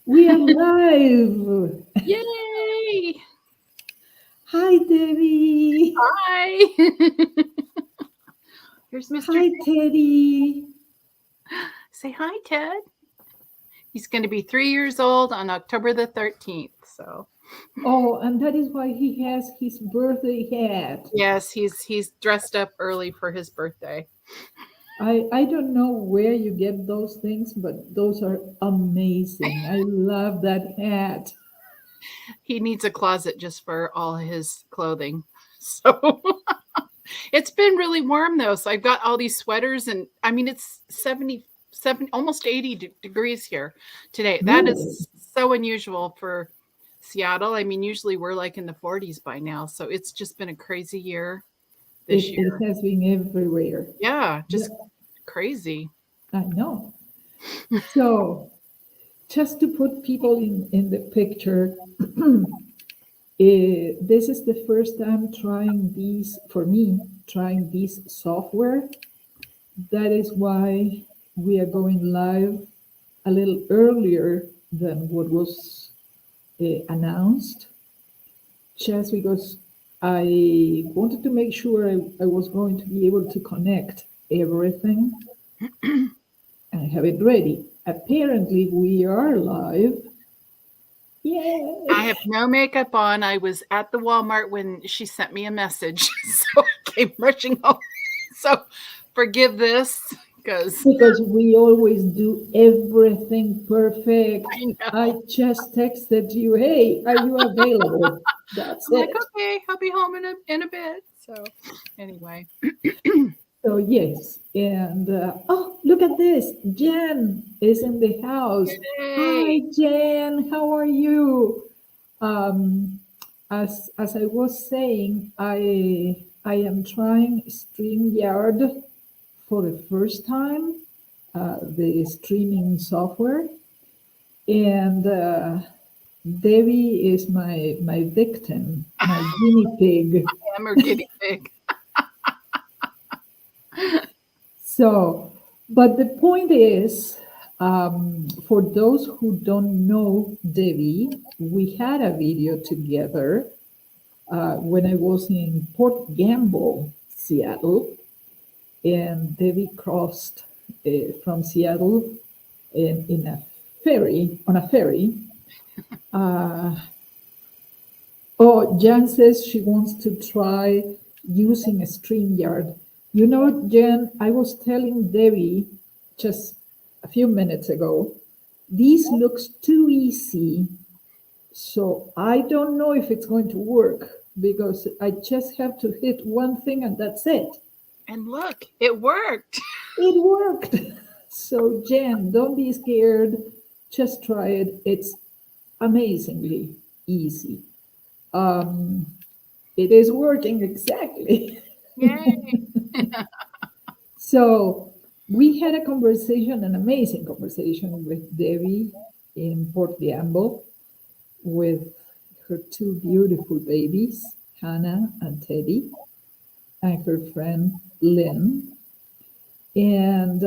We are live. Yay! Hi, Debbie. Hi. Here's Mr. Hi, Teddy. Say hi, Ted. He's going to be 3 years old on October the 13th. So, Oh, and that is why he has his birthday hat. yes, he's dressed up early for his birthday. I don't know where you get those things, but those are amazing. I love that hat. He needs a closet just for all his clothing. So, it's been really warm though. So, I've got all these sweaters and I mean it's 77 almost 80 degrees here today. That Really? is so unusual for Seattle. I mean, usually we're like in the 40s by now. So it's just been a crazy year this It year. has been everywhere. Yeah, Yeah, just crazy. I know. So, just to put people in the picture, this is the first time trying these, for me, trying this software. That is why we are going live a little earlier than what was announced, just because I wanted to make sure I was going to be able to connect everything and have it ready. Apparently, we are live. I Yay! have no makeup on. I was at the Walmart when she sent me a message. So I came rushing home. So forgive this because Because we always do everything perfect. I know. I just texted you, hey, are you available? That's I'm like, it. okay, I'll be home in a bit. So anyway. So yes, and oh, look at this. Jen is in the house. Hi, Yay. Jen. How are you? Um, as I was saying, I am trying StreamYard for the first time, the streaming software, and Debbie is my victim, my guinea pig. I'm a guinea pig. So, but the point is, for those who don't know Debbie, we had a video together when I was in Port Gamble, Seattle, and Debbie crossed from Seattle in a ferry, on a ferry. Uh, oh, Jan says she wants to try using a StreamYard. You know, Jen, I was telling Debbie just a few minutes ago, this looks too easy. So I don't know if it's going to work because I just have to hit one thing and that's it. And look, it worked. It worked. So, Jen, don't be scared. Just try it. It's amazingly easy. Um, it is working exactly. Yay. So we had a conversation, an amazing conversation with Debbie in Port Gamble with her two beautiful babies, Hannah and Teddy, and her friend Lynn. And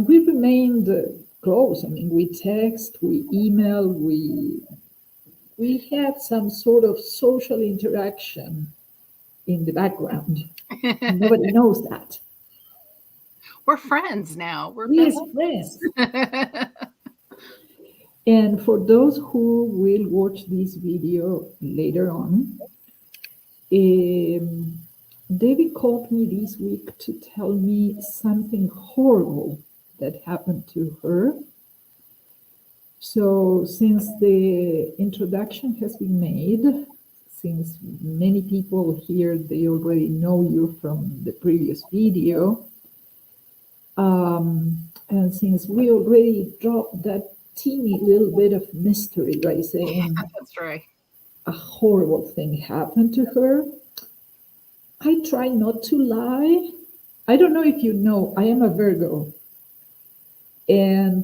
we remained close. I mean, we text, we email, we had some sort of social interaction in the background. Nobody knows that. We're friends now. We're We are best friends. friends. And for those who will watch this video later on, um, David called me this week to tell me something horrible that happened to her. So, since the introduction has been made, since many people here they already know you from the previous video, and since we already dropped that teeny little bit of mystery by saying That's right. a horrible thing happened to her, I try not to lie. I don't know if you know, I am a Virgo. And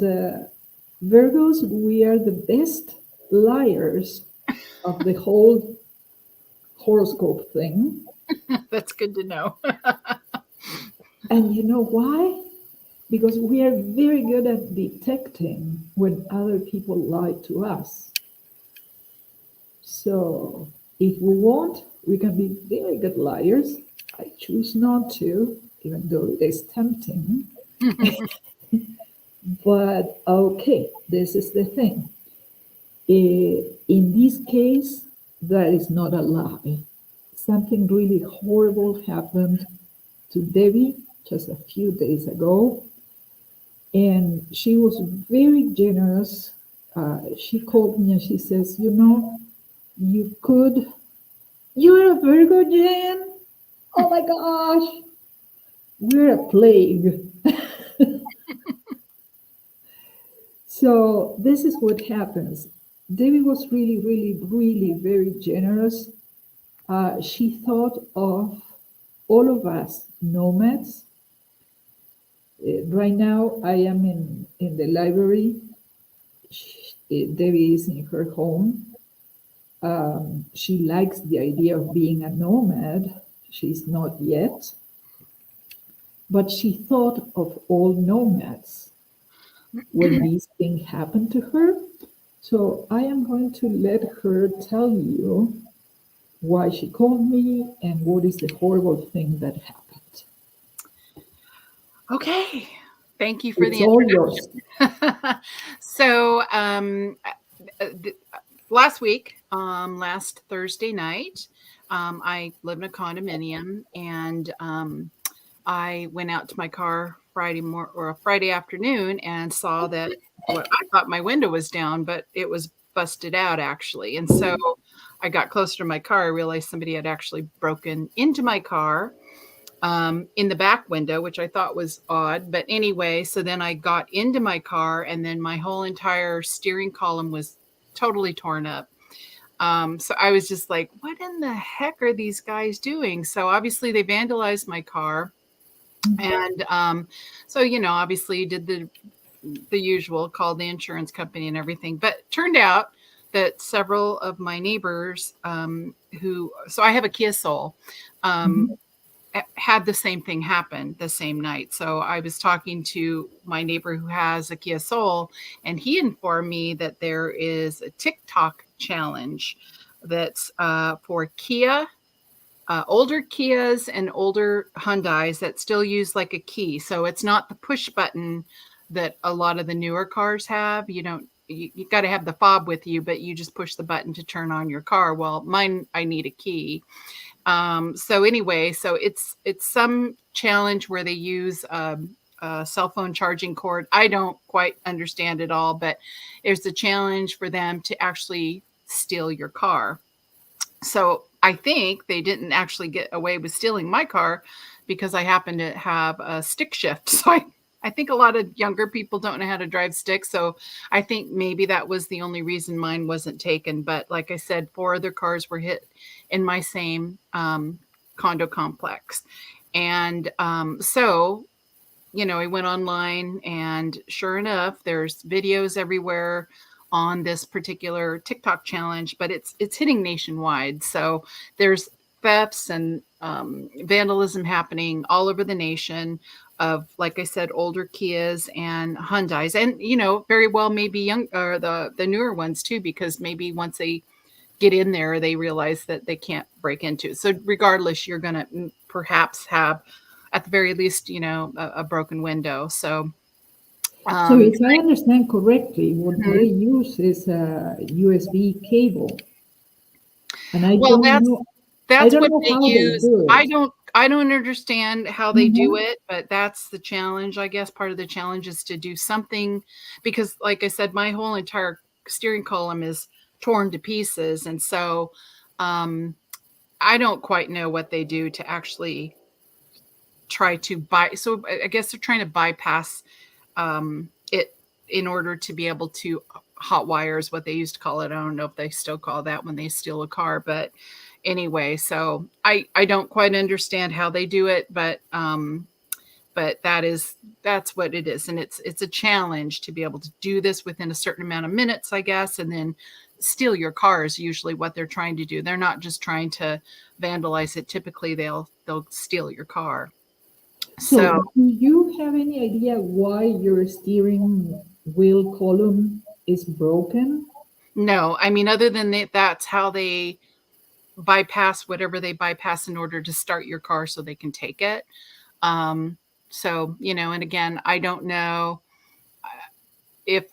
Virgos, we are the best liars of the whole horoscope thing. That's good to know. And you know why? because we are very good at detecting when other people lie to us. So if we want, we can be very good liars. I choose not to, even though it is tempting. But okay, this is the thing. In this case, that is not a lie. Something really horrible happened to Debbie just a few days ago, and she was very generous. She called me and she says, "You know, you could, you're a Virgo, Jen. Oh my gosh, we're a plague." So this is what happens. Debbie was really, really, really very generous. She thought of all of us nomads. Right now, I am in the library. Debbie is in her home. She likes the idea of being a nomad. She's not yet, but she thought of all nomads when these things happened to her. So I am going to let her tell you why she called me and what is the horrible thing that happened. Okay. Thank you for It's the all yours. introduction. So, last week, last Thursday night, I live in a condominium, and I went out to my car Friday afternoon and saw that what I thought my window was down, but it was busted out actually. And so I got closer to my car. I realized somebody had actually broken into my car in the back window, which I thought was odd. But anyway, so then I got into my car, and then my whole entire steering column was totally torn up. So I was just like, what in the heck are these guys doing? So obviously they vandalized my car. And so, obviously did the usual, called the insurance company and everything. But turned out that several of my neighbors so I have a Kia Soul, Mhm. had the same thing happen the same night. So I was talking to my neighbor who has a Kia Soul, and he informed me that there is a TikTok challenge that's for Kia, older Kias and older Hyundais that still use like a key. So it's not the push button that a lot of the newer cars have. You got to have the fob with you, but you just push the button to turn on your car. Well, mine, I need a key. So anyway, so it's some challenge where they use a cell phone charging cord. I don't quite understand it all, but there's a challenge for them to actually steal your car. So I think they didn't actually get away with stealing my car because I happen to have a stick shift. So I think a lot of younger people don't know how to drive stick. So I think maybe that was the only reason mine wasn't taken. But like I said, 4 other cars were hit in my same condo complex. And so, I went online, and sure enough, there's videos everywhere on this particular TikTok challenge, but it's hitting nationwide. So there's thefts and vandalism happening all over the nation of, like I said, older Kias and Hyundais, and very well maybe young or the newer ones too, because maybe once they get in there, they realize that they can't break into it. So regardless, you're going to perhaps have, at the very least, a broken window. So, So um, if I understand correctly, what they mhm. use is a USB cable, and I Well, don't know, I that's don't what know they how they use. do it. I don't understand how they do Mhm. it, but that's the challenge. I guess part of the challenge is to do something, because like I said, my whole entire steering column is torn to pieces. And so I don't quite know what they do to actually try to so I guess they're trying to bypass it in order to be able to hot wires, what they used to call it. I don't know if they still call that when they steal a car, but anyway, so I don't quite understand how they do it, but that's what it is. And it's a challenge to be able to do this within a certain amount of minutes, I guess. And then steal your car is usually what they're trying to do. They're not just trying to vandalize it. Typically they'll steal your car. So, So do you have any idea why your steering wheel column is broken? no, I mean, other than that, that's how they bypass whatever they bypass in order to start your car so they can take it. Um, so, and again, I don't know if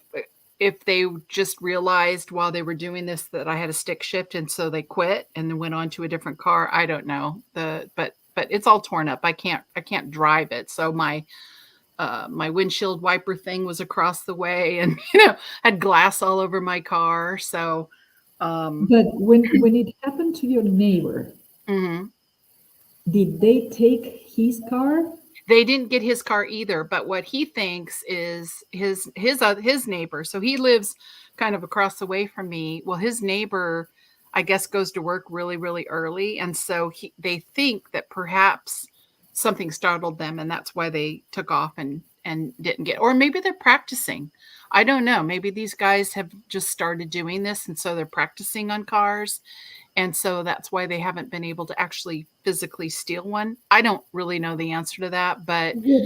if they just realized while they were doing this that I had a stick shift and so they quit and then went on to a different car. I don't know. But it's all torn up. I can't drive it. So my windshield wiper thing was across the way and had glass all over my car. So um But when it happened to your neighbor, mhm. did they take his car? They didn't get his car either, but what he thinks is his neighbor. So he lives kind of across the way from me. Well, his neighbor, I guess, goes to work really, really early, and so they think that perhaps something startled them, and that's why they took off and didn't get. Or maybe they're practicing. I don't know. Maybe these guys have just started doing this, and so they're practicing on cars, and so that's why they haven't been able to actually physically steal one. I don't really know the answer to that, but What,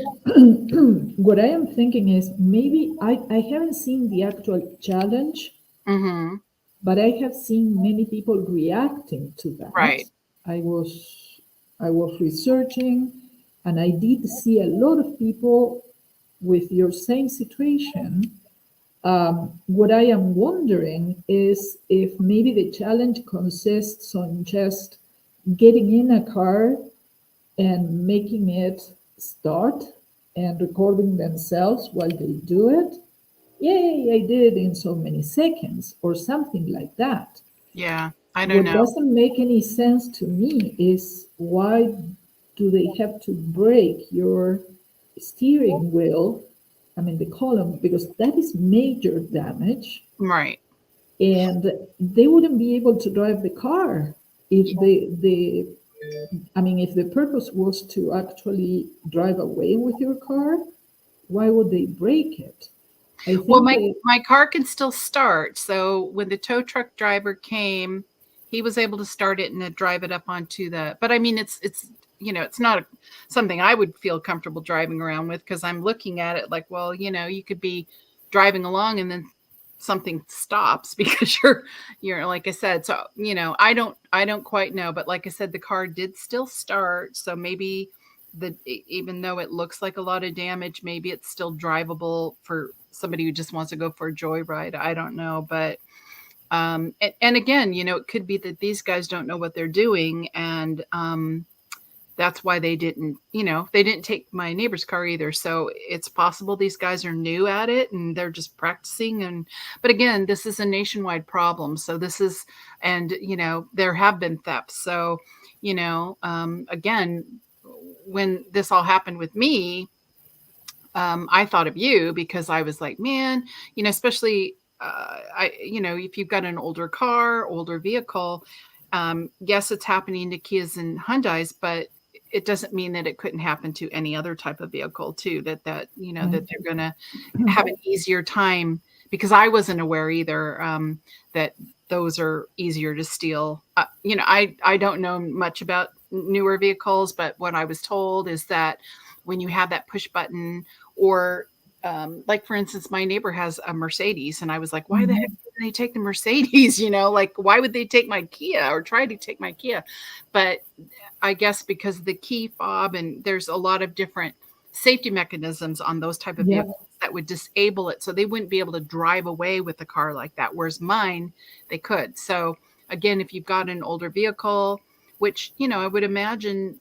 what I am thinking is maybe I haven't seen the actual challenge, mhm, but I have seen many people reacting to that. right. I was I was researching and I did see a lot of people with your same situation. What I am wondering is if maybe the challenge consists on just getting in a car and making it start and recording themselves while they do it. Yay, I did it in so many seconds, or something like that. Yeah, I don't What know. doesn't make any sense to me is why do they have to break your steering wheel? I mean, the column, because that is major damage, Right. and they wouldn't be able to drive the car if the I mean, if the purpose was to actually drive away with your car, why would they break it? I Well, think my car can still start. So when the tow truck driver came, he was able to start it and then drive it up onto the. But I mean, it's not something I would feel comfortable driving around with because I'm looking at it like, well, you could be driving along and then something stops because you're like I said. So I don't quite know, but like I said, the car did still start. So maybe even though it looks like a lot of damage, maybe it's still drivable for somebody who just wants to go for a joyride. I don't know, but and again, it could be that these guys don't know what they're doing, and that's why they didn't take my neighbor's car either. So it's possible these guys are new at it and they're just practicing. But again, this is a nationwide problem. So and there have been thefts. So again, when this all happened with me, I thought of you because I was like, man, especially if you've got an older car, older vehicle, yes, it's happening to Kias and Hyundais, but it doesn't mean that it couldn't happen to any other type of vehicle too. That they're gonna have an easier time because I wasn't aware either that those are easier to steal. I don't know much about newer vehicles, but what I was told is that when you have that push button or like for instance, my neighbor has a Mercedes, and I was like, why the heck Mhm. did they take the Mercedes? Like why would they take my Kia or try to take my Kia? But I guess because of the key fob and there's a lot of different safety mechanisms on those type of Yeah. vehicles that would disable it, so they wouldn't be able to drive away with a car like that. Whereas mine, they could. So again, if you've got an older vehicle, which I would imagine.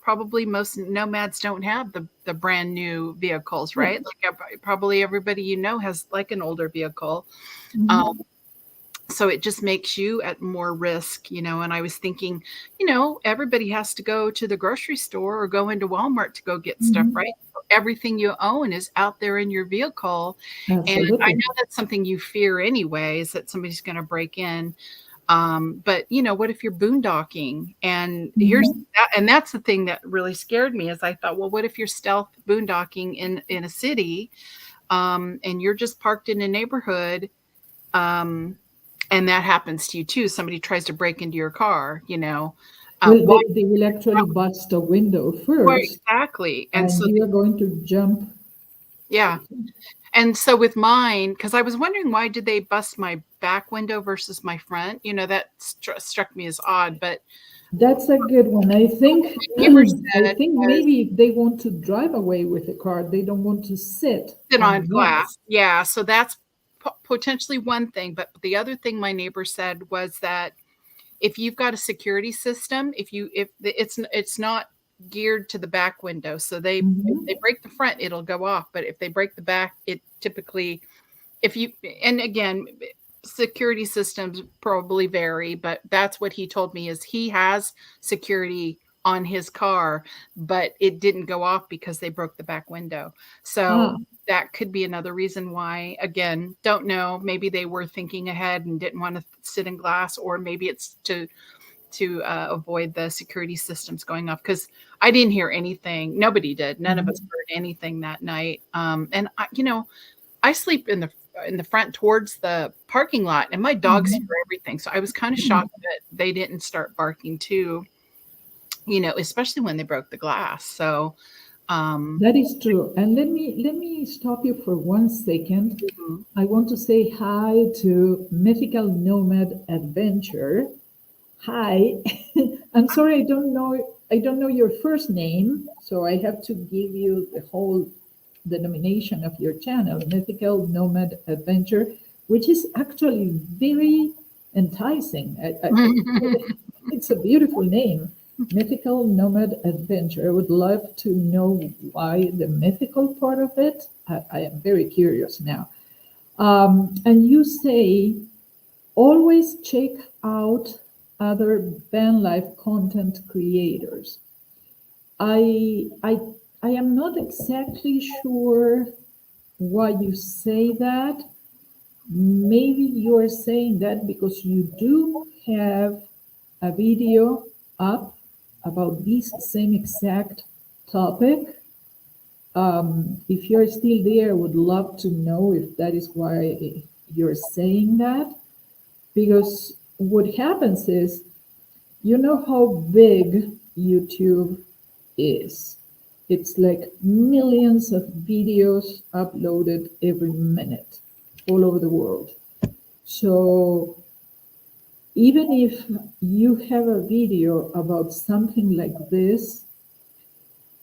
Probably most nomads don't have the brand new vehicles, Yeah. right? Like probably everybody has like an older vehicle. Um, Mhm. so it just makes you at more risk. And I was thinking, everybody has to go to the grocery store or go into Walmart to go get stuff, Mhm. right? Everything you own is out there in your vehicle. And I Absolutely. know that's something you fear anyway, is that somebody's going to break in. But what if you're boondocking? And Mhm. that's the thing that really scared me is I thought, well, what if you're stealth boondocking in a city, and you're just parked in a neighborhood, um, and that happens to you too. Somebody tries to break into your car, Well, Why? they will actually bust a window Right, first, exactly. And and so, you are going to jump. yeah. And so with mine, because I was wondering why did they bust my back window versus my front? That struck me as odd. But That's a good one. I think my neighbor I said think was maybe if they want to drive away with the car, they don't want to sit sit on on the glass. glass. Yeah, so that's potentially one thing. But the other thing my neighbor said was that if you've got a security system, it's not geared to the back window, so if they Mhm. break the front, it'll go off. But if they break the back, it typically if you and again security systems probably vary, but that's what he told me is he has security on his car, but it didn't go off because they broke the back window. So Ah, that could be another reason why. Again, don't know, maybe they were thinking ahead and didn't want to sit in glass, or maybe it's to avoid the security systems going off, because I didn't hear anything. Nobody did. None of us mhm, heard anything that night. And I sleep in the front towards the parking lot, and my dogs hear mhm, everything. So I was kind of mhm. shocked that they didn't start barking too, especially when they broke the glass. So, um, That is true. And let me stop you for 1 second. mhm. I want to say hi to Mythical Nomad Adventure. Hi. I'm sorry I don't know your first name, so I have to give you the whole denomination of your channel, Mythical Nomad Adventure, which is actually very enticing. It's a beautiful name, Mythical Nomad Adventure. I would love to know why the mythical part of it. I am very curious now. And you say always check out other van life content creators. I I I am not exactly sure why you say that. Maybe you are saying that because you do have a video up about this same exact topic. If you're still there, I would love to know if that is why you're saying that. Because what happens is, you know how big YouTube is. It's like millions of videos uploaded every minute all over the world. So even if you have a video about something like this,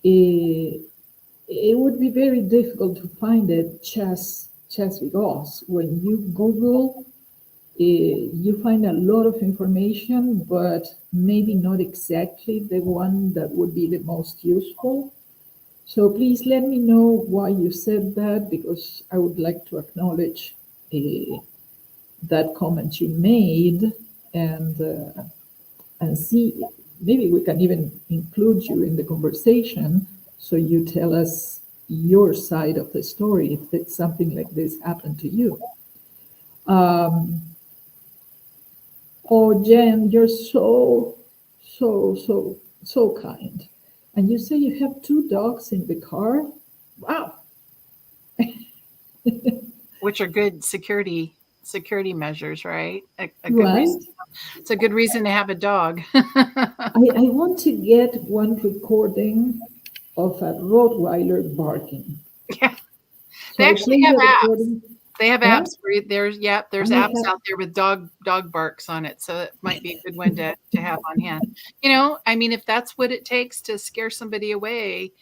it, it would be very difficult to find it just because when you Google, you find a lot of information, but maybe not exactly the one that would be the most useful. So please let me know why you said that, because I would like to acknowledge that comment you made, and see, maybe we can even include you in the conversation so you tell us your side of the story if that something like this happened to you. Um, oh, Jen, you're so kind. And you say you have two dogs in the car? Wow. Which are good security measures, right? A good reason. Right? It's a good reason to have a dog. I want to get one recording of a Rottweiler barking. Yeah, So they I actually play have the apps. recording. They have Yeah, apps where there's I apps have. out there with dog barks on it, so it might be a good one to have on hand. I mean, if that's what it takes to scare somebody away,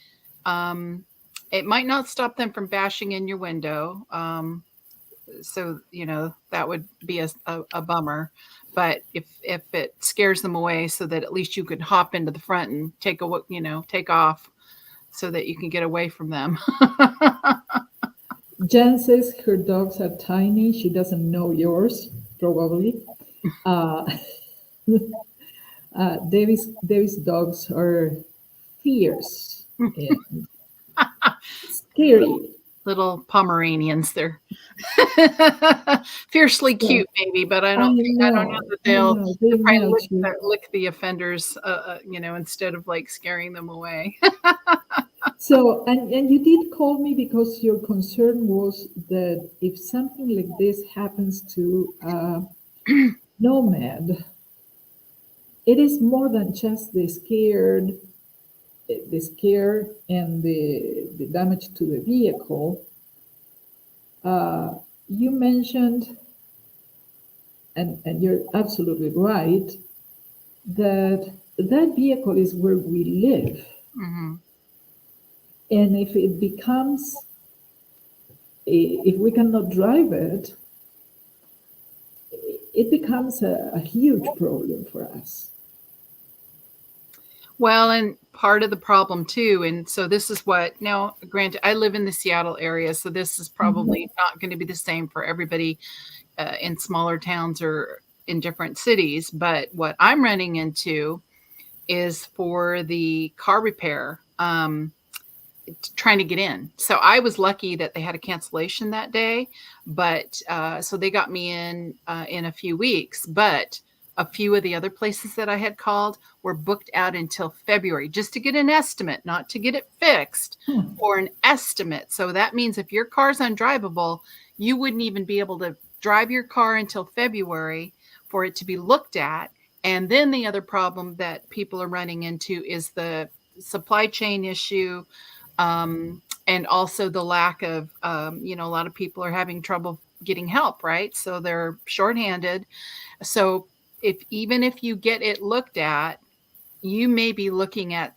um, it might not stop them from bashing in your window. So that would be a bummer. But if it scares them away, so that at least you could hop into the front and take off, so that you can get away from them. Jen says her dogs are tiny. She doesn't know yours, probably. Uh, David's dogs are fierce and scary. Little Pomeranians, they're fiercely So cute, maybe, but I don't know that I they'll know, they probably melt you. lick the offenders, instead of like scaring them away. So, and you did call me because your concern was that if something like this happens to Nomad, it is more than just the scare and the damage to the vehicle. You mentioned, and you're absolutely right, that that vehicle is where we live. Hmm. And if it becomes, if we cannot drive it, it becomes a huge problem for us. Well, and part of the problem too, and so this is what now, granted, I live in the Seattle area, so this is Mhm. probably not going to be the same for everybody in smaller towns or in different cities. But what I'm running into is for the car repair. Trying to get in. So I was lucky that they had a cancellation that day, but so they got me in a few weeks. But a few of the other places that I had called were booked out until February just to get an estimate, not to get it fixed, Hmm. for an estimate. So that means if your car's undrivable, you wouldn't even be able to drive your car until February for it to be looked at. And then the other problem that people are running into is the supply chain issue, and also the lack of, a lot of people are having trouble getting help, right? So they're shorthanded. So even if you get it looked at, you may be looking at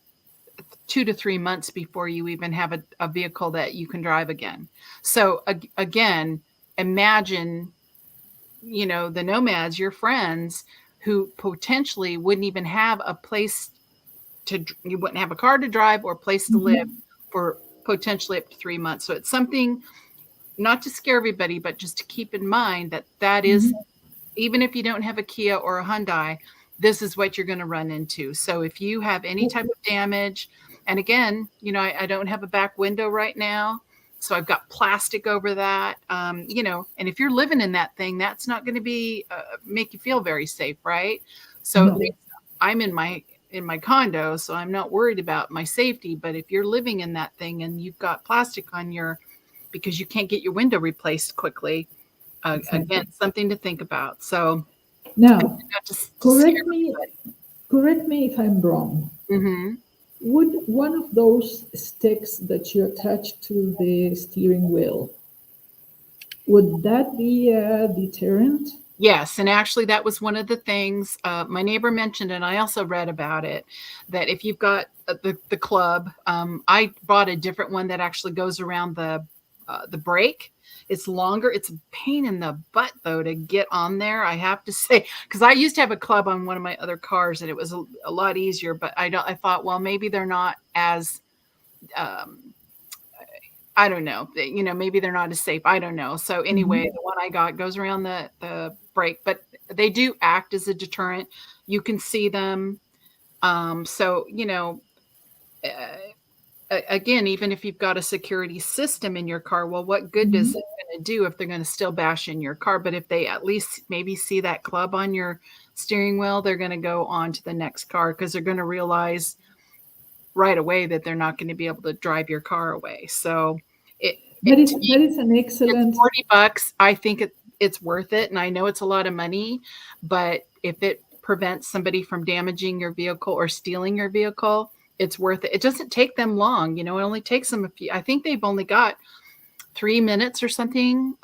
2 to 3 months before you even have a vehicle that you can drive again. So again, imagine, the nomads, your friends, who potentially wouldn't even have a place you wouldn't have a car to drive or a place to live Mhm. for potentially up to 3 months. So it's something not to scare everybody, but just to keep in mind that that is, Mhm. even if you don't have a Kia or a Hyundai, this is what you're going to run into. So if you have any type of damage, and again, I don't have a back window right now, so I've got plastic over that, and if you're living in that thing, that's not going to be make you feel very safe, right? So at No, least I'm in my condo, so I'm not worried about my safety. But if you're living in that thing and you've got plastic on your, because you can't get your window replaced quickly, again, exactly. something to think about. So, Now, not to scare correct me, everybody. correct me if I'm wrong. Hmm. Would one of those sticks that you attach to the steering wheel, would that be a deterrent? Yes, and actually, that was one of the things my neighbor mentioned, and I also read about it. That if you've got the club, I bought a different one that actually goes around the brake. It's longer. It's a pain in the butt though to get on there. I have to say, because I used to have a club on one of my other cars, and it was a lot easier. But I don't. I thought, well, maybe they're not as um, I don't know. Maybe they're not as safe. I don't know. So anyway, Mhm. the one I got goes around the brake, but they do act as a deterrent. You can see them. So uh, again, even if you've got a security system in your car, well, what good does Mhm. it going to do if they're going to still bash in your car? But if they at least maybe see that club on your steering wheel, they're going to go on to the next car because they're going to realize right away that they're not going to be able to drive your car away. So to me, That is an it's excellent. $40. I think it's worth it, and I know it's a lot of money, but if it prevents somebody from damaging your vehicle or stealing your vehicle, it's worth it. It doesn't take them long, it only takes them a few. I think they've only got 3 minutes or something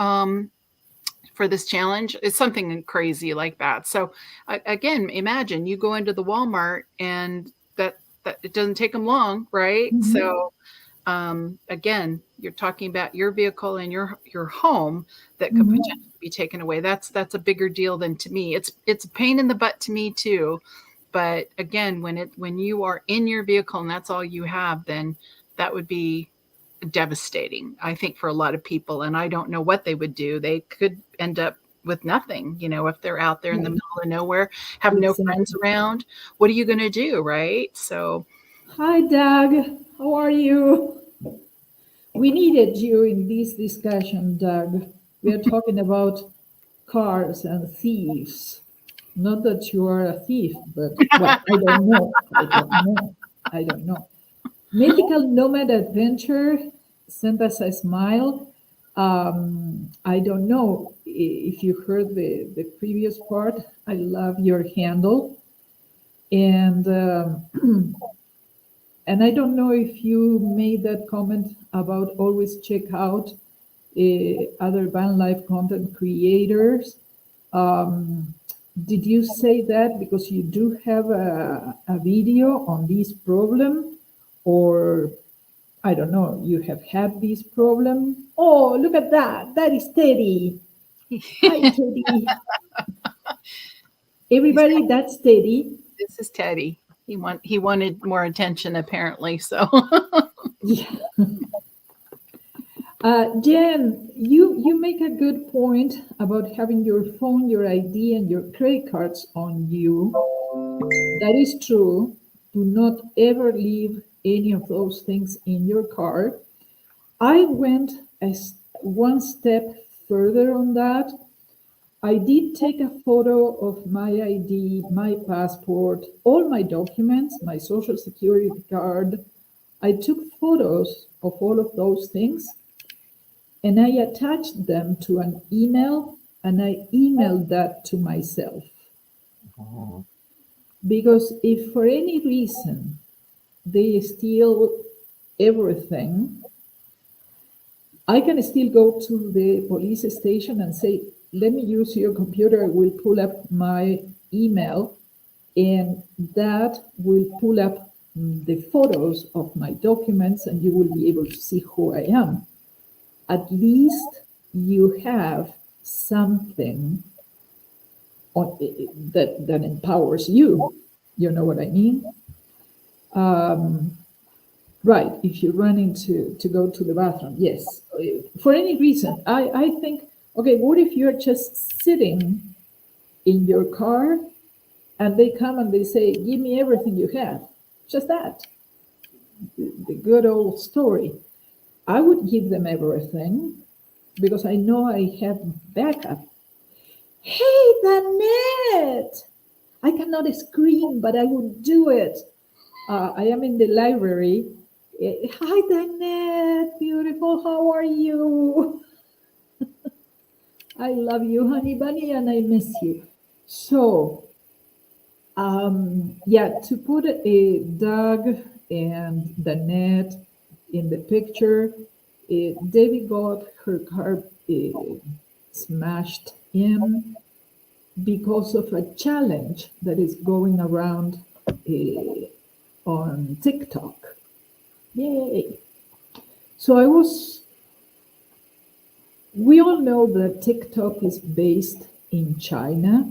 for this challenge. It's something crazy like that. So again, imagine you go into the Walmart and that it doesn't take them long, right? Mhm. So again, you're talking about your vehicle and your home that could Mhm. potentially be taken away. That's a bigger deal than to me. It's a pain in the butt to me too. But again, when you are in your vehicle and that's all you have, then that would be devastating, I think, for a lot of people. And I don't know what they would do. They could end up with nothing, if they're out there in the Right. middle of nowhere, have no friends Exactly. around. What are you going to do, right? So, Hi, Doug. How are you? We needed you in this discussion, Doug. We are talking about cars and thieves. Not that you are a thief, but, well, I don't know. I don't know. I don't know. Mythical Nomad Adventure sent us a smile. I don't know if you heard the previous part. I love your handle. And and I don't know if you made that comment about always check out other van life content creators. Um, did you say that because you do have a video on this problem, or I don't know, you have had this problem? Oh, look at that! That is Teddy. Hi, Teddy. He's Everybody, that's Teddy. This is Teddy. He wanted more attention apparently. So Yeah. Jen, you make a good point about having your phone, your ID, and your credit cards on you. That is true. Do not ever leave any of those things in your car. I went one step further on that. I did take a photo of my ID, my passport, all my documents, my social security card. I took photos of all of those things and I attached them to an email and I emailed that to myself. Because if for any reason they steal everything, I can still go to the police station and say, let me use your computer. I will pull up my email, and that will pull up the photos of my documents, and you will be able to see who I am. At least you have something on, that empowers you. You know what I mean? Right, if you run into to go to the bathroom, yes. For any reason, I think, okay, what if you're just sitting in your car and they come and they say, give me everything you have? Just that, the good old story. I would give them everything because I know I have backup. Hey, Danette! I cannot scream, but I would do it. I am in the library. Hi, Danette, beautiful. How are you? I love you, honey bunny, and I miss you. So, yeah, to put a Doug and Danette in the picture, Debbie got her car smashed in because of a challenge that is going around on TikTok. Yay! So we all know that TikTok is based in China.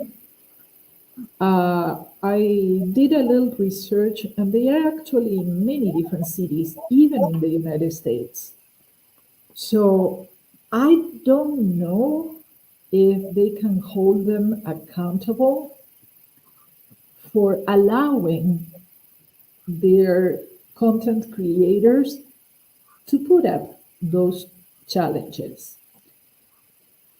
I did a little research, and they are actually in many different cities, even in the United States. So I don't know if they can hold them accountable for allowing their content creators to put up those challenges.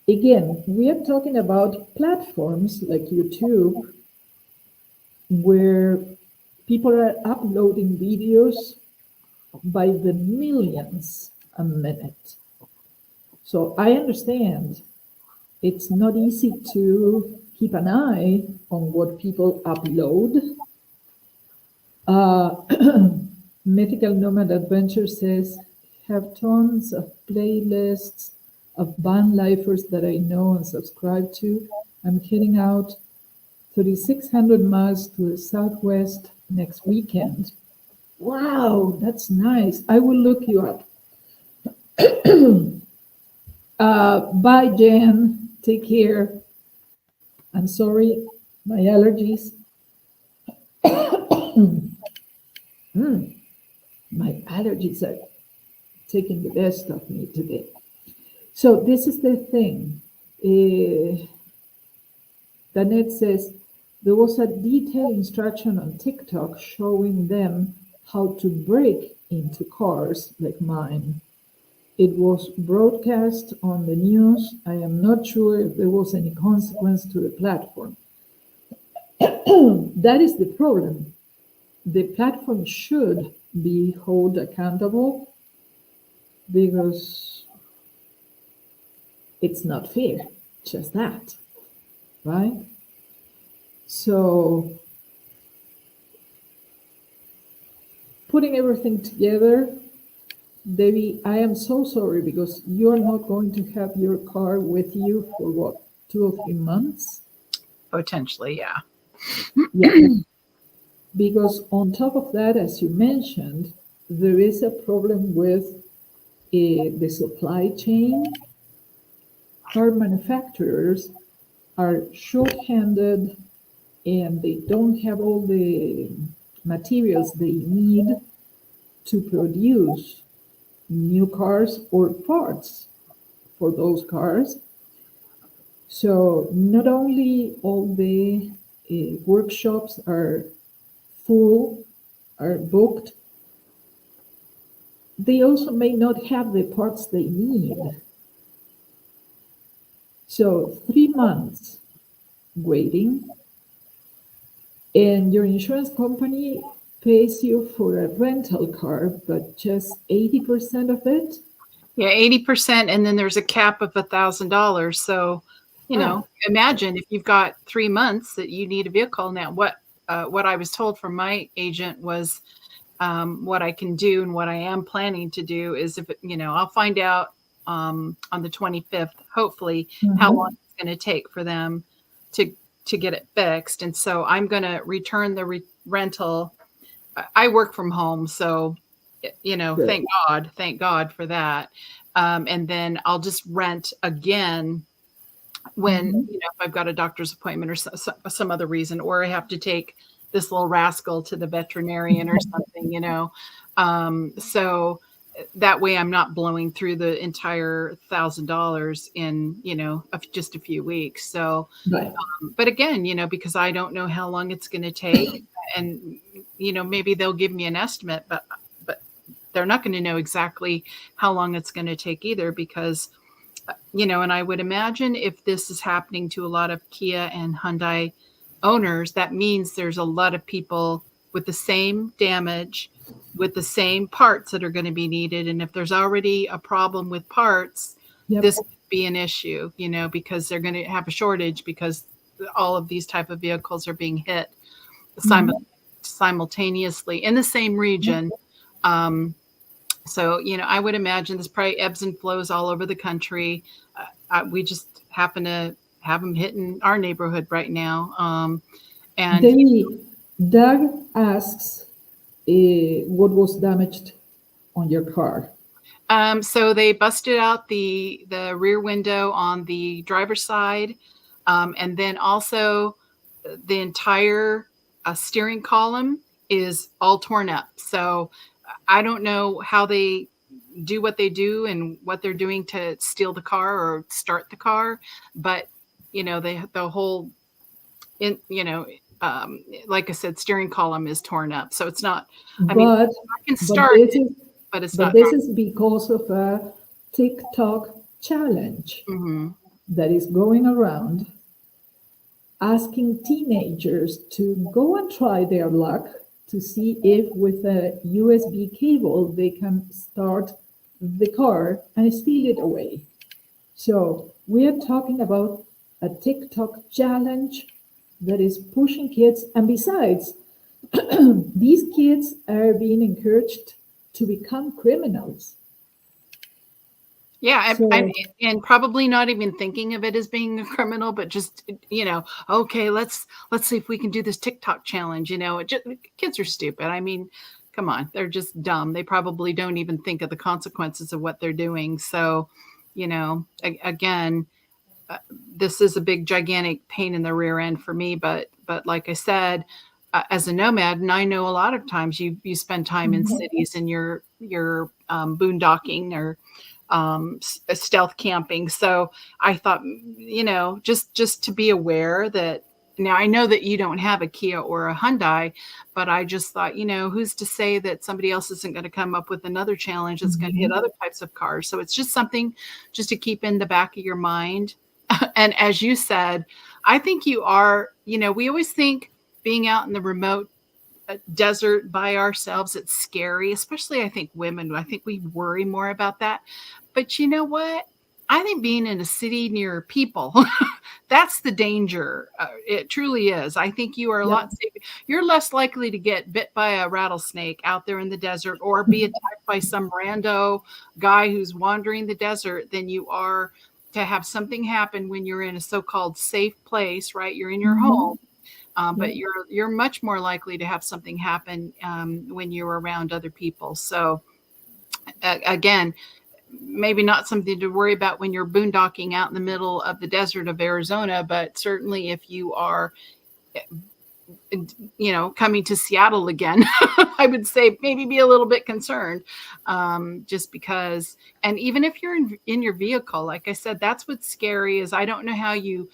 Again, we are talking about platforms like YouTube where people are uploading videos by the millions a minute. So I understand it's not easy to keep an eye on what people upload. Uh, Mythical Nomad Adventure says, have tons of playlists of van lifers that I know and subscribe to. I'm heading out 3,600 miles to the southwest next weekend. Wow, that's nice. I will look you up. Bye, Jan. Take care. I'm sorry, my allergies. My allergies are taking the best of me today. So this is the thing. Danette says, there was a detailed instruction on TikTok showing them how to break into cars like mine. It was broadcast on the news. I am not sure if there was any consequence to the platform. That is the problem. The platform should be held accountable because it's not fair. Just that, right? So putting everything together, Debbie, I am so sorry because you're not going to have your car with you for what, 2 or 3 months? Potentially, yeah. Yeah, because on top of that, as you mentioned, there is a problem with the supply chain. Car manufacturers are short-handed and they don't have all the materials they need to produce new cars or parts for those cars. So not only all the workshops are full, are booked, they also may not have the parts they need. So 3 months waiting, and your insurance company pays you for a rental car, but just 80% of it? Yeah, 80%, and then there's a cap of $1,000. So, Ah, imagine if you've got 3 months that you need a vehicle. Now, what I was told from my agent was, what I can do and what I am planning to do is, if I'll find out on the 25th, hopefully, how long mhm, it's going to take for them to get it fixed. And so I'm going to return the rental. I work from home, so good. thank God for that. And then I'll just rent again when Mhm, if I've got a doctor's appointment or some other reason, or I have to take this little rascal to the veterinarian or something. So that way I'm not blowing through the entire $1,000 in just a few weeks. So, right. but again, because I don't know how long it's going to take, and maybe they'll give me an estimate, but they're not going to know exactly how long it's going to take either, because and I would imagine if this is happening to a lot of Kia and Hyundai owners, that means there's a lot of people with the same damage, with the same parts that are going to be needed. And if there's already a problem with parts, Yep. this could be an issue, because they're going to have a shortage, because all of these type of vehicles are being hit Mhm, simultaneously in the same yep. region. Um, so, I would imagine there's probably ebbs and flows all over the country. We just happen to have them hitting our neighborhood right now. And Debbie, Doug asks what was damaged on your car. so they busted out the rear window on the driver's side, and then also the entire steering column is all torn up. So I don't know how they do what they do and what they're doing to steal the car or start the car, but the whole in like I said, steering column is torn up. So it's not. I mean, But I can but start this it, is but it's but not. this is because of a TikTok challenge Mm-hmm. that is going around asking teenagers to go and try their luck to see if with a USB cable they can start the car and steal it away. So we are talking about a TikTok challenge that is pushing kids, and besides, these kids are being encouraged to become criminals. Yeah, So and probably not even thinking of it as being a criminal, but just okay, let's see if we can do this TikTok challenge. Kids are stupid. I mean, come on, they're just dumb. They probably don't even think of the consequences of what they're doing. So, again, uh, this is a big, gigantic pain in the rear end for me. But like I said, as a nomad, and I know a lot of times you spend time in mhm, cities and you're boondocking or stealth camping. So I thought, just to be aware that. Now I know that you don't have a Kia or a Hyundai, but I just thought, who's to say that somebody else isn't going to come up with another challenge that's going to hit mhm. other types of cars. So it's just something just to keep in the back of your mind. And as you said, I think you are, we always think being out in the remote desert by ourselves, it's scary, especially I think women. I think we worry more about that. But you know what? I think being in a city near people, that's the danger. It truly is. I think you are a Yep. lot safer. You're less likely to get bit by a rattlesnake out there in the desert or be attacked by some rando guy who's wandering the desert than you are to have something happen when you're in a so-called safe place, right? You're in your Hmm. home, but Yep. you're much more likely to have something happen when you're around other people. So again, maybe not something to worry about when you're boondocking out in the middle of the desert of Arizona, but certainly if you are, coming to Seattle again, I would say maybe be a little bit concerned, just because. And even if you're in your vehicle, like I said, that's what's scary. Is I don't know how you,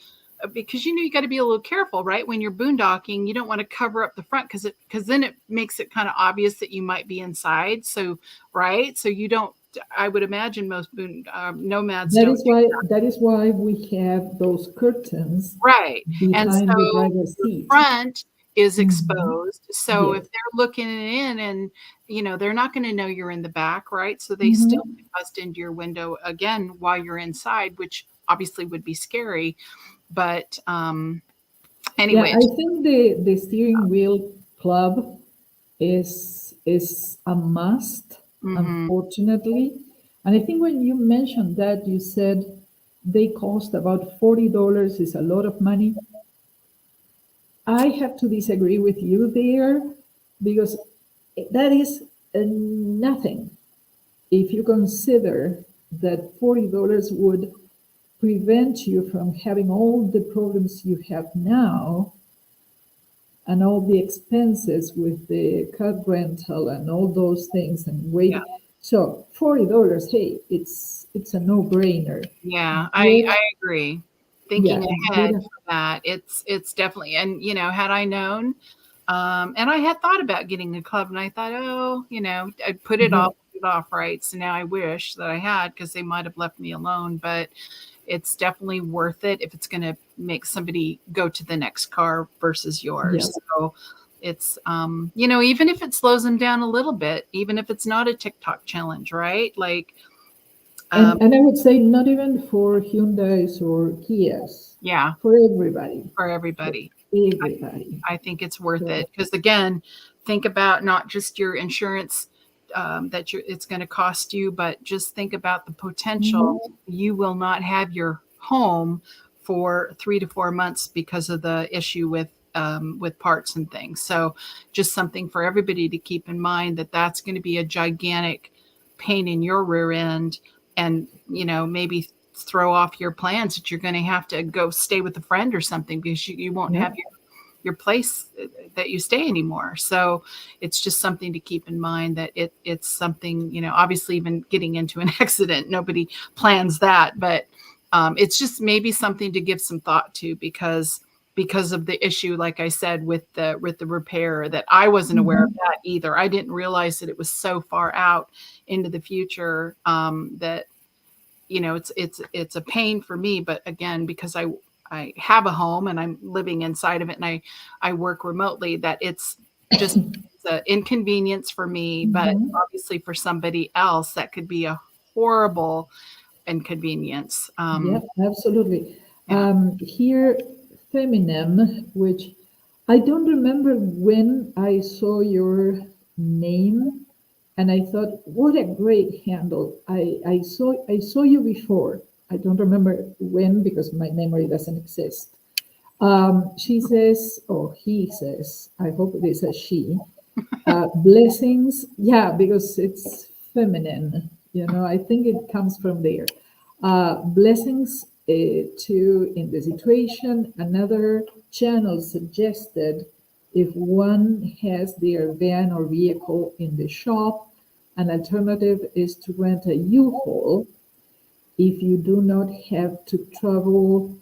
because you got to be a little careful, right? When you're boondocking, you don't want to cover up the front because then it makes it kind of obvious that you might be inside. So right, so you don't. I would imagine most nomads That don't is do why we have those curtains right. And behind the so driver's the seat. front is Hmm. exposed. So if Yes. they're looking in and, they're not going to know you're in the back, right? So they still Hmm. can bust into your window again while you're inside, which obviously would be scary. But Yeah, anyway, I think the steering wheel club is a must, mm-hmm, unfortunately. And I think when you mentioned that, you said they cost about $40 is a lot of money. I have to disagree with you there because that is nothing if you consider that $40 would prevent you from having all the problems you have now and all the expenses with the car rental and all those things and yeah. waiting. So $40, hey, it's a no-brainer. Yeah, I Get agree. Thinking yeah, get ahead a for that, it's definitely, and had I known, and I had thought about getting a club, and I thought, oh, I'd yeah. put it off, right? So now I wish that I had because they might have left me alone, but it's definitely worth it if it's going to make somebody go to the next car versus Yeah. yours. So it's, even if it slows them down a little bit, even if it's not a TikTok challenge, right? Like, um, And I would say not even for Hyundais or Kias, yeah, for everybody. for For everybody. everybody. I think it's worth So, it because again, think about not just your insurance that it's going to cost you, but just think about the potential mhm. you will not have your home for 3 to 4 months because of the issue with parts and things. So, just something for everybody to keep in mind that that's going to be a gigantic pain in your rear end, and maybe throw off your plans that you're going to have to go stay with a friend or something because you won't Yeah. have your place that you stay anymore. So it's just something to keep in mind that it's something, obviously even getting into an accident, nobody plans that, but it's just maybe something to give some thought to because of the issue, like I said, with the repair that I wasn't aware of Mhm. that either. I didn't realize that it was so far out into the future that it's a pain for me, but again, because I have a home and I'm living inside of it and I work remotely, that it's an inconvenience for me, but Mhm. obviously for somebody else that could be a horrible inconvenience. Yeah, absolutely. Yeah. Here, Feminem, which I don't remember when I saw your name, and I thought, what a great handle. I saw you before. I don't remember when because my memory doesn't exist. She says, or he says, I hope it is a she. Blessings, yeah, because it's feminine. I think it comes from there. Blessings to in the situation. Another channel suggested if one has their van or vehicle in the shop, an alternative is to rent a U-Haul if you do not have to travel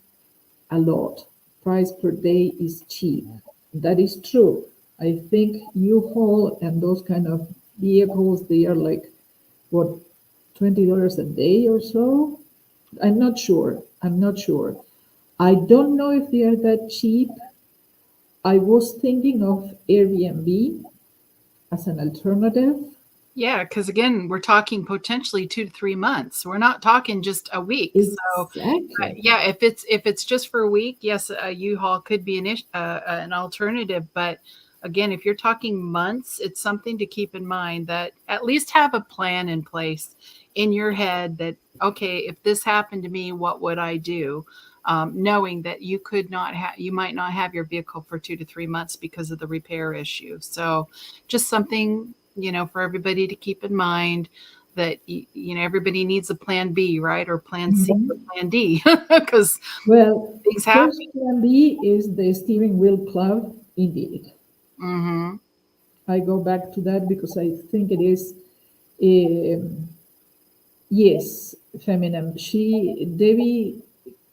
a lot. Price per day is cheap. That is true. I think U-Haul and those kind of vehicles, they are like, what, $20 a day or so? I'm not sure. I'm not sure. I don't know if they are that cheap. I was thinking of Airbnb as an alternative. Yeah, because again, we're talking potentially 2 to 3 months. We're not talking just a week. So Exactly. yeah, if it's just for a week, yes, a U-Haul could be an alternative. But again, if you're talking months, it's something to keep in mind that at least have a plan in place in your head that okay, if this happened to me, what would I do? Knowing that you could not have, you might not have your vehicle for 2 to 3 months because of the repair issue. So, just something for everybody to keep in mind that everybody needs a plan B, right? Or plan C or Mhm. plan D because Well, things happen. first plan B is the steering wheel plug, indeed. Mm-hmm. I go back to that because I think it is, um, yes, feminine. Debbie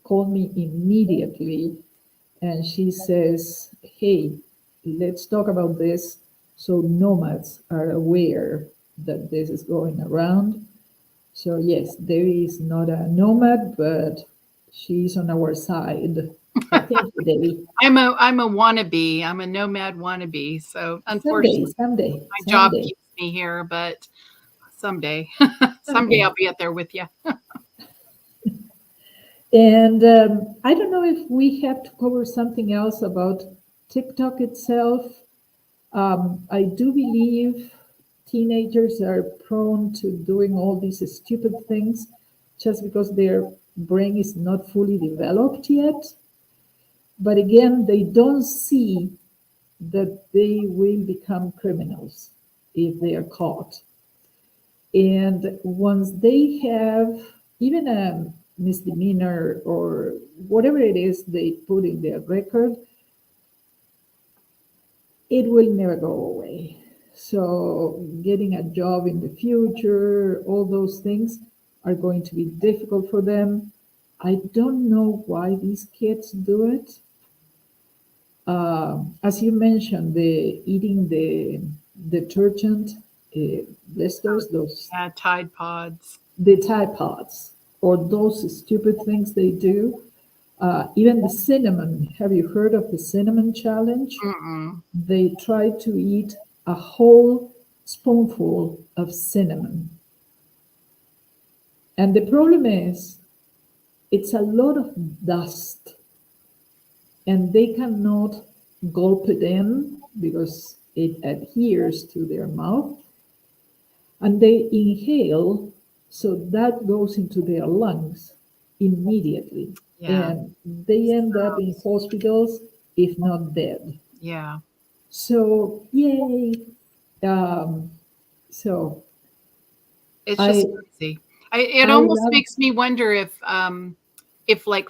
called me immediately and she says, hey, let's talk about this so nomads are aware that this is going around. So, yes, Debbie is not a nomad, but she's on our side. Thank you, Debbie. I'm a wannabe. I'm a nomad wannabe. So Someday, unfortunately, someday, my job someday, keeps me here, but someday, someday someday. I'll be out there with you. And I don't know if we have to cover something else about TikTok itself. I do believe teenagers are prone to doing all these stupid things just because their brain is not fully developed yet. But again, they don't see that they will become criminals if they are caught. And once they have even a misdemeanor or whatever it is they put in their record, it will never go away. So, getting a job in the future, all those things are going to be difficult for them. I don't know why these kids do it. As you mentioned, the eating the detergent blisters, those Yeah, Tide Pods. the Tide Pods, or those stupid things they do. Even the cinnamon. Have you heard of the cinnamon challenge? Mm-mm. They try to eat a whole spoonful of cinnamon. And the problem is, it's a lot of dust, and they cannot gulp it in because it adheres to their mouth. And they inhale, so that goes into their lungs immediately. Yeah, And they end up in hospitals, if not dead. yeah. So, yay. Um, so, It's I, just crazy. It I almost love, makes me wonder if like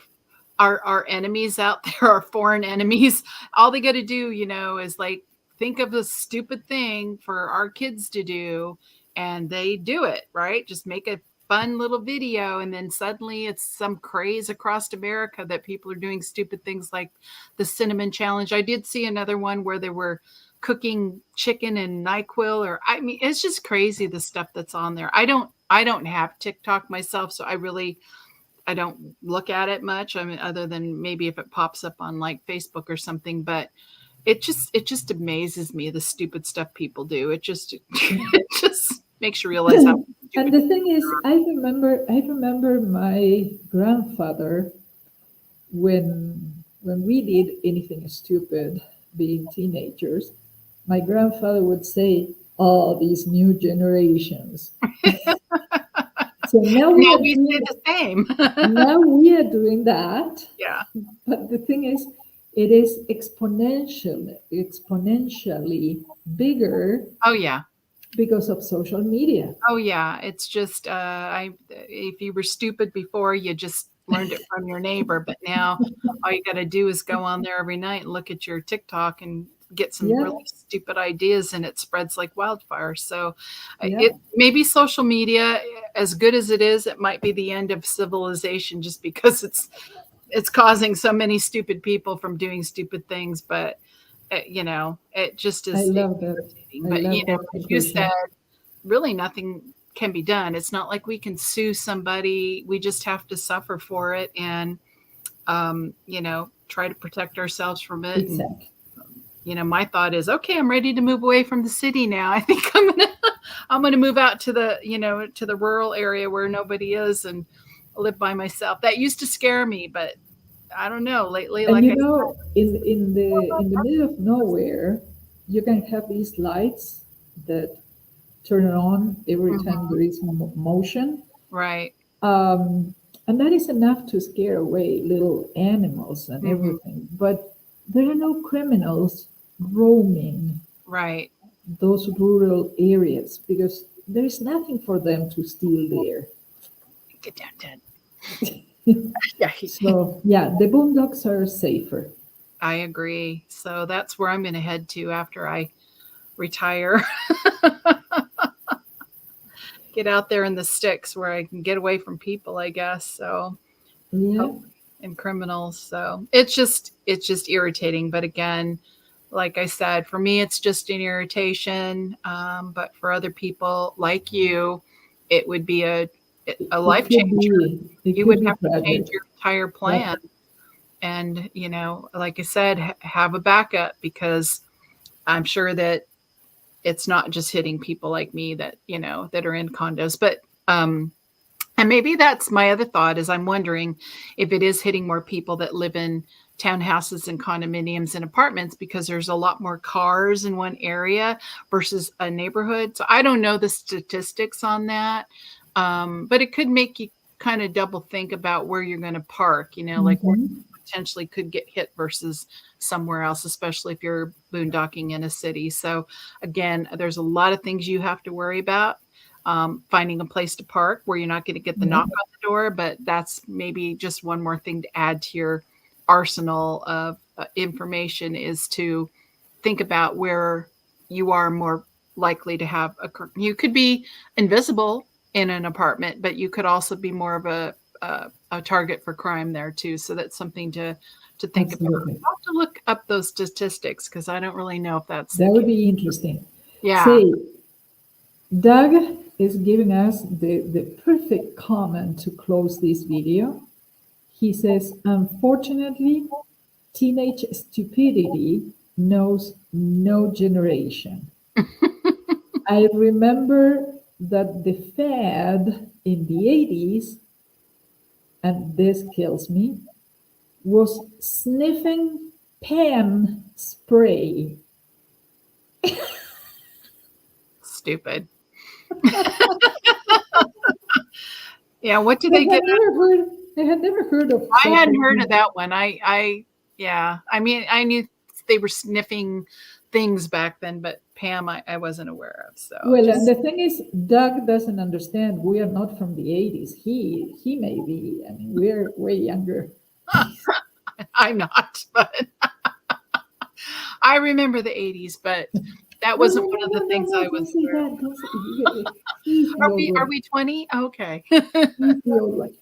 our enemies out there, our foreign enemies, all they got to do, is like think of a stupid thing for our kids to do, and they do it, right? Just make a fun little video, and then suddenly it's some craze across America that people are doing stupid things like the cinnamon challenge. I did see another one where they were cooking chicken and NyQuil, or I mean, it's just crazy the stuff that's on there. I don't have TikTok myself, so I don't look at it much. I mean, other than maybe if it pops up on like Facebook or something, but it just amazes me the stupid stuff people do. It just it just makes you realize how and stupid. the thing is, I remember my grandfather when we did anything stupid, being teenagers. My grandfather would say, "Oh, these new generations." So now we Now are we say doing the same. now we are doing that. Yeah. But the thing is, it is exponentially bigger Oh yeah. because of social media. Oh yeah, it's just I if you were stupid before, you just learned it from your neighbor, but now all you got to do is go on there every night and look at your TikTok and get some Yeah, really stupid ideas, and it spreads like wildfire. So yeah, it maybe social media, as good as it is, it might be the end of civilization just because it's causing so many stupid people from doing stupid things, but it just I is love that. irritating. I But love that as you said, conclusion. really nothing can be done. It's not like we can sue somebody. We just have to suffer for it and try to protect ourselves from it. And Exactly. my thought is, okay, I'm ready to move away from the city now. I think I'm gonna I'm going to move out to the, to the rural area where nobody is and live by myself. That used to scare me, but I don't know. Lately, And like you I know, in the middle of nowhere, you can have these lights that turn on every time Mhm. there is motion. Right. Um, and that is enough to scare away little animals and Hmm. everything. But there are no criminals roaming Right. those rural areas because there is nothing for them to steal there. Get down, Ted. Yeah, So, yeah, the boondocks are safer. I agree. So that's where I'm going to head to after I retire. Get out there in the sticks where I can get away from people, I guess. So, Yeah, oh, and criminals. So it's just irritating. But again, like I said, for me, it's just an irritation. But for other people like you, it would be a it life could changer. be, it You could would be have to change tragic. your entire Yep, plan. And, like I said, have a backup because I'm sure that it's not just hitting people like me that, that are in condos. But, and maybe that's my other thought is I'm wondering if it is hitting more people that live in townhouses and condominiums and apartments because there's a lot more cars in one area versus a neighborhood. So I don't know the statistics on that. But it could make you kind of double think about where you're going to park, like where hmm, you potentially could get hit versus somewhere else, especially if you're boondocking in a city. So again, there's a lot of things you have to worry about, finding a place to park where you're not going to get the yeah, knock on the door. But that's maybe just one more thing to add to your arsenal of information is to think about where you are more likely to have you could be invisible in an apartment, but you could also be more of a target for crime there too. So that's something to think about. absolutely. I'll have to look up those statistics because I don't really know if that's the That would case. be interesting. Yeah. Say, Doug is giving us the perfect comment to close this video. He says, unfortunately, teenage stupidity knows no generation. I remember that the fad in the 80s, and this kills me, was sniffing pen spray. Stupid. Yeah, what do I they had get? never heard I had never heard of I such a hadn't heard of thing. that one. Yeah. I mean, I knew they were sniffing things back then, but Pam, I wasn't aware of. So Well, and just, the thing is, Doug doesn't understand. We are not from the 80s. He may be. I mean, we're way younger. I'm not, but I remember the 80s, but that No, no, wasn't one no, of no, the no, things no. I Don't was say aware of. that. Don't say. He's the old Are one. we 20? Okay. He's the old one.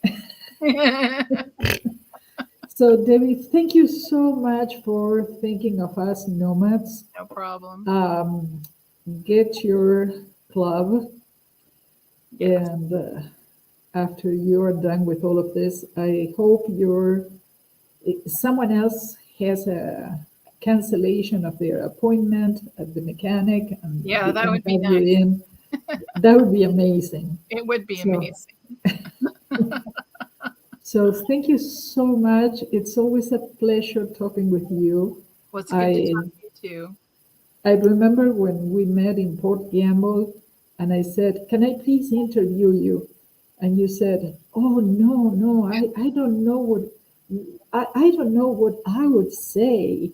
So, Debbie, thank you so much for thinking of us nomads. No problem. Um, get your club, Yes. and after you're done with all of this, I hope someone else has a cancellation of their appointment at the mechanic, and Yeah, they that can would be have you nice. in. That would be amazing. It would be So, amazing. so thank you so much. It's always a pleasure talking with you. Well, it's good to I talk to you too. I remember when we met in Port Gamble, and I said, "Can I please interview you?" And you said, "Oh no, no, I don't know what I don't know what I would say."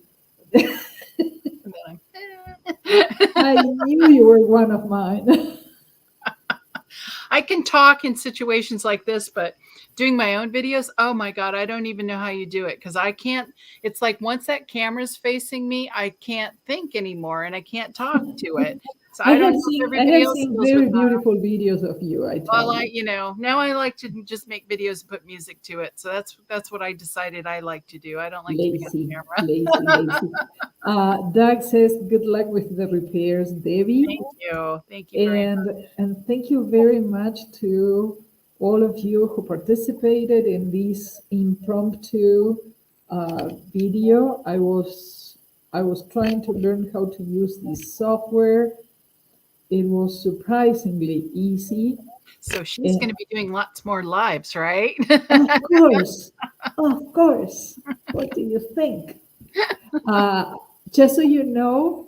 And then I knew you were one of mine. I can talk in situations like this, but doing my own videos, oh my God, I don't even know how you do it because I can't. It's like once that camera's facing me, I can't think anymore and I can't talk to it. So I don't know if I everybody have else seen feels with very that. beautiful videos of you, I tell Well, you. now I like to just make videos and put music to it. So that's what I decided I like to do. I don't like to be on Lazy, camera. lazy, lazy. Doug says, good luck with the repairs, Debbie. Thank you. Thank you very much. And thank you very much to all of you who participated in this impromptu video. I was trying to learn how to use this software, it was surprisingly easy. So she's And going to be doing lots more lives, right? of course, of course. What do you think? Uh, just so you know,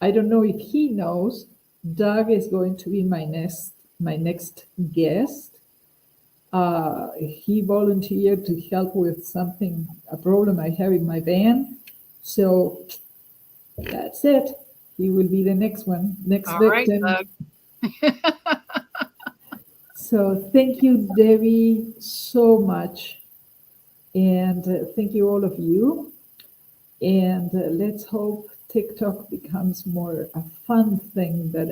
I don't know if he knows, Doug is going to be my next guest. He volunteered to help with something, a problem I have in my van. So that's it. He will be the next one, next All right, victim. Doug. So thank you, Debbie, so much. And thank you, all of you. And let's hope TikTok becomes more a fun thing than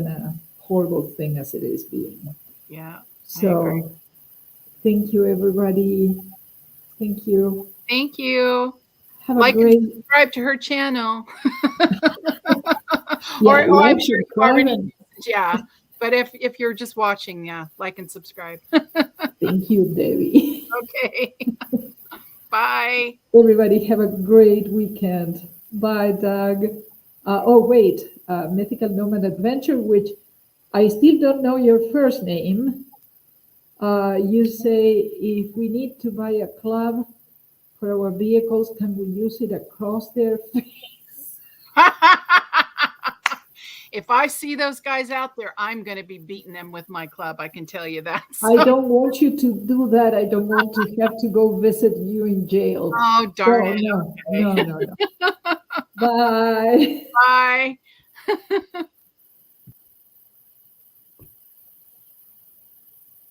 a horrible thing as it is being. Yeah, I agree. So thank you, everybody. Thank you. Thank you. Have a Like and great, subscribe to her channel. yeah, Or I'm like, sure you've subscribe, already, and yeah. But if you're just watching, yeah, like and subscribe. thank you, Debbie. Okay. Bye. Everybody have a great weekend. Bye, Doug. Oh, wait, Mythical Nomad Adventure, which I still don't know your first name. You say if we need to buy a club for our vehicles, can we use it across their face? If I see those guys out there, I'm going to be beating them with my club. I can tell you that. I So, don't want you to do that. I don't want to have to go visit you in jail. oh, darn No, it. no, Okay. no, no, no. Bye. Bye.